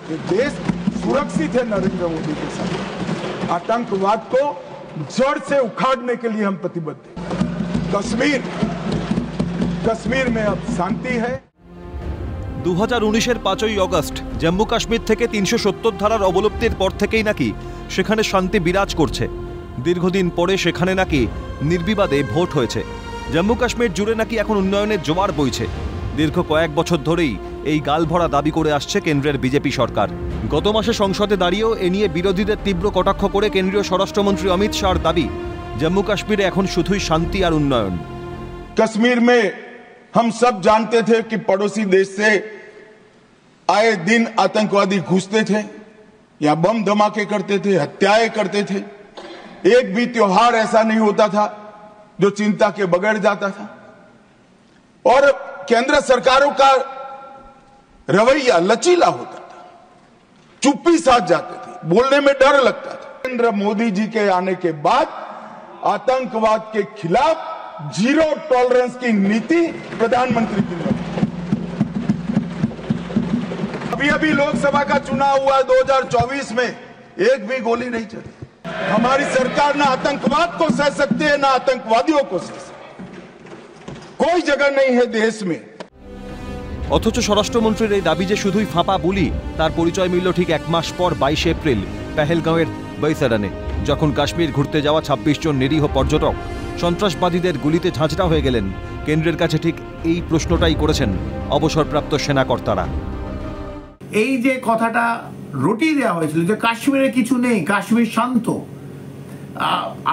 ये देश सुरक्षित है नरेंद्र मोदी के साथ। आतंकवाद को जड़ से उखाड़ने के लिए हम प्रतिबद्ध हैं। कश्मीर में अब शांति है। 2019-এর 5ই অগস্ট জম্মু কাশ্মীর থেকে 370 ধারার অবলুপ্তির পর থেকেই নাকি সেখানে শান্তি বিরাজ করছে। দীর্ঘদিন পরে সেখানে নাকি নির্বিবাদে ভোট হয়েছে। জম্মু কাশ্মীর জুড়ে নাকি এখন উন্নয়নের জোয়ার বইছে। দীর্ঘ কয়েক বছর ধরেই এই গালভরা দাবি করে আসছে কেন্দ্রের বিজেপি সরকার। গত মাসে সংসদে দাঁড়িয়েও এ নিয়ে বিরোধীদের তীব্র কটাক্ষ করে কেন্দ্রীয় স্বরাষ্ট্রমন্ত্রী অমিত শাহর দাবি, जम्मू कश्मीर এখন শুধুই শান্তি আর উন্নয়ন। कश्मीर में हम सब जानते थे कि पड़ोसी देश से आए दिन आतंकवादी घुसते थे, यहां बम धमाके करते थे, हत्याएं करते थे। एक भी त्योहार ऐसा नहीं होता था जो चिंता के बगैर जाता था। और केंद्र सरकारों का रवैया लचीला होता था, चुप्पी साध जाते थे, बोलने में डर लगता था। नरेंद्र मोदी जी के आने के बाद आतंकवाद के खिलाफ जीरो टॉलरेंस की नीति प्रधानमंत्री की ने अभी लोकसभा का चुनाव हुआ 2024 में, एक भी गोली नहीं चली। हमारी सरकार ना आतंकवाद को सह सकती है ना आतंकवादियों को सह सकती। कोई जगह नहीं है देश में। অথচ স্বরাষ্ট্রমন্ত্রীর এই দাবি যে শুধুই ফাঁপা বুলি, তার পরিচয় মিলল ঠিক এক মাস পর 22 এপ্রিল পেহেলগাঁওয়ের বৈসারানে, যখন কাশ্মীর ঘুরতে যাওয়া 26 জন নিরীহ পর্যটক সন্ত্রাসবাদীদের গুলিতে ঝাঁঝরা হয়ে গেলেন। কেন্দ্রের কাছে ঠিক এই প্রশ্নটাই করেছেন অবসরপ্রাপ্ত সেনাকর্তারা। এই যে কথাটা রটিয়ে দেওয়া হয়েছিল যে কাশ্মীরে কিছু নেই, কাশ্মীর শান্ত,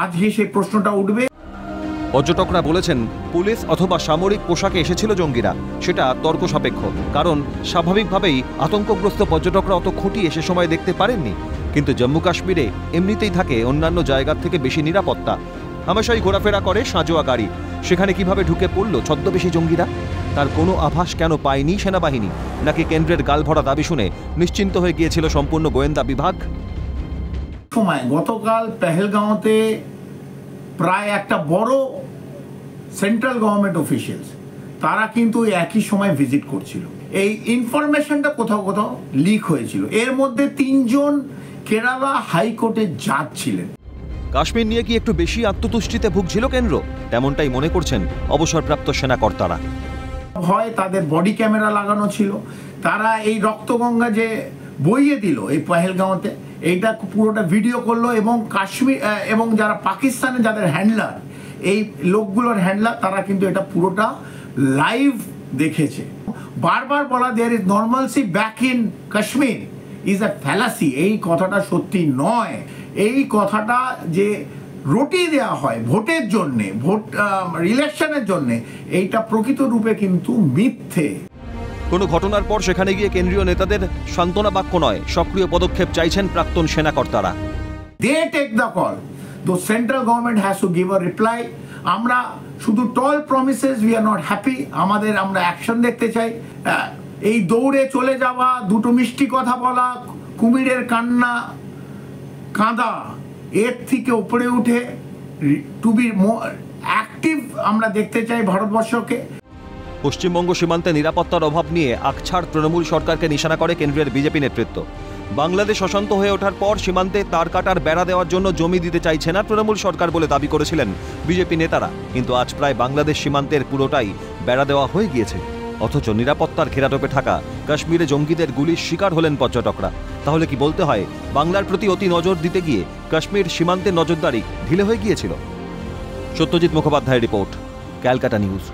আজকে সেই প্রশ্নটা উঠবে। পর্যটকরা বলেছেন পুলিশ অথবা সামরিক পোশাকে এসেছিল জঙ্গিরা, সেটা তর্ক সাপেক্ষ, কারণ স্বাভাবিকভাবেই আতঙ্কগ্রস্ত পর্যটকরা অত খুঁটিয়ে সে সময় দেখতে পারেননি। কিন্তু জম্মু কাশ্মীরে এমনিতেই থাকে অন্যান্য জায়গার থেকে বেশি নিরাপত্তা, হামেশাই ঘোরাফেরা করে সাঁজোয়া গাড়ি। সেখানে কিভাবে ঢুকে পড়ল ছদ্মবেশী জঙ্গিরা? তার কোনো আভাস কেন পায়নি সেনাবাহিনী? নাকি কেন্দ্রের গালভরা দাবি শুনে নিশ্চিন্ত হয়ে গিয়েছিল সম্পূর্ণ গোয়েন্দা বিভাগ? সময় গতকাল পেহেলগাঁওতে প্রায় একটা বড় সেন্ট্রাল গভর্নমেন্ট অফিসিয়ালস তারা কিন্তু একই সময় ভিজিট করছিল। এই ইনফরমেশনটা কোথাও কোথাও লিক হয়েছিল। এর মধ্যে 3 জন কেরালা হাইকোর্টের জাজ ছিলেন। কাশ্মীর নিয়ে কি একটু বেশি আত্মতুষ্টিতে ভুগছিল কেন্দ্র? তেমনটাই মনে করছেন অবসরপ্রাপ্ত সেনাকর্তারা। ভয় তাদের বডি ক্যামেরা লাগানো ছিল। তারা এই রক্তগঙ্গা যে বইয়ে দিল এই পেহেলগাঁওতে, এইটা পুরোটা ভিডিও করলো এবং কাশ্মীর এবং যারা পাকিস্তানে যাদের হ্যান্ডলার, এই লোকগুলোর হ্যান্ডলার, তারা কিন্তু এটা পুরোটা লাইভ দেখেছে। বারবার বলা there is normalcy back in Kashmir is a fallacy. এই কথাটা সত্যি নয়। এই কথাটা যে রটিয়ে দেওয়া হয় ভোটের জন্যে, ভোট ইলেকশনের জন্যে, এইটা প্রকৃত রূপে কিন্তু মিথ্যে। কোনো ঘটনার পর সেখানে গিয়ে কেন্দ্রীয় নেতাদের সান্ত্বনা বাক্য নয়, সক্রিয় পদক্ষেপ চাইছেন প্রাক্তন সেনাকর্তারা। They take the call. The central government has to give a reply. আমরা শুধু tall promises we are not happy. আমরা অ্যাকশন দেখতে চাই। এই দৌড়ে চলে যাওয়া, দুটো মিষ্টি কথা বলা, কুমিরের কান্না কাঁদা, এর থেকে উপরে উঠে টু বি অ্যাক্টিভ আমরা দেখতে চাই ভারতবর্ষকে। পশ্চিমবঙ্গ সীমান্তে নিরাপত্তার অভাব নিয়ে আকছাড় তৃণমূল সরকারকে নিশানা করে কেন্দ্রের বিজেপি নেতৃত্ব। বাংলাদেশ অশান্ত হয়ে ওঠার পর সীমান্তে তার কাটার বেড়া দেওয়ার জন্য জমি দিতে চাইছে না তৃণমূল সরকার বলে দাবি করেছিলেন বিজেপি নেতারা। কিন্তু আজ প্রায় বাংলাদেশ সীমান্তের পুরোটাই বেড়া দেওয়া হয়ে গিয়েছে। অথচ নিরাপত্তার ঘেরাটোপে থাকা কাশ্মীরে জঙ্গিদের গুলির শিকার হলেন পর্যটকরা। তাহলে কি বলতে হয় বাংলার প্রতি অতি নজর দিতে গিয়ে কাশ্মীর সীমান্তের নজরদারি ঢিলে হয়ে গিয়েছিল? সত্যজিৎ মুখোপাধ্যায়ের রিপোর্ট, ক্যালকাটা নিউজ।